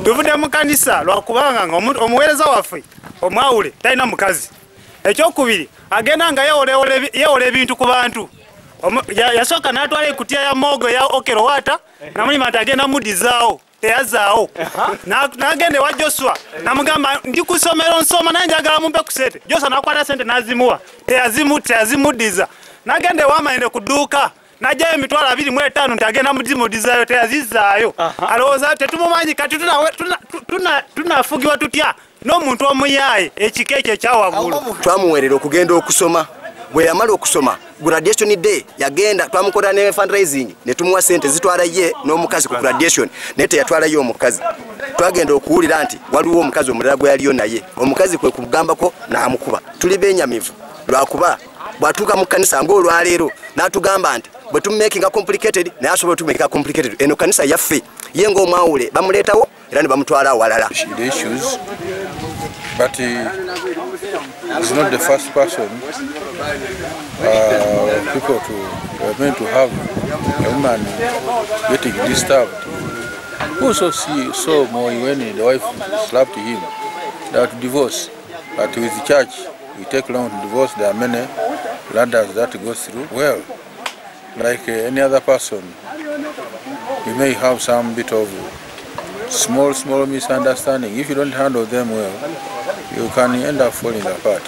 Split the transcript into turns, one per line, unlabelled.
Tuvudde mu kkanisa lwakubanga omuweereza waffe omwawule talina mukazi. Ekyokubiri agenda nga yeewola ebintu ku bantu. Yasooka n'atwala ekutiya ya mogo ya okero waata namulima nti agenda mudizaawo teyazaawo. N'agenda ewa Joshua namugamba ndi ku ssomero nsoma naye njagala mumpe ku sente. Joshua n'akwata sente n'azimuwa teyazimuddiza. N'agenda ewa Mayende ku dduuka n'ajjayo emitwalo 25 nti agenda mudizaayo teyazizaayo. Alowooza tetumumanyi kati tunafugibwa tutya n'omuntu omuyaaye ekika ekyo ekyawaggulu.
Twamuweerera okugenda okusoma. Bwe yamala okusoma graduation day yagenda twamukola ne fundraising ne tumuwa sente zitwala ye n'omukazi ku graduation naye teyatwala ye omukazi. Twagenda okuwulira nti waliwo omukazi omulala gwe yaliyo naye omukazi kwe kugambako n'amukuba. Tuli benyamivu lwakuba bwatuuka mu kkanisa ng'olwaleero n'atugamba nti bwe tumumakinga complicated naye asobola otumakinga complicated. Eno kkanisa yaffe ye ng'omwawule bamuleetawo era ne bamutwala awalala.
But he's not the first person people meant to have a woman getting disturbed. We also saw more when the wife slapped him that divorce. But with the church, we take long to divorce. There are many ladders that go through. Well, like any other person, we may have some bit of small misunderstanding. If you don't handle them well, you can end up falling apart.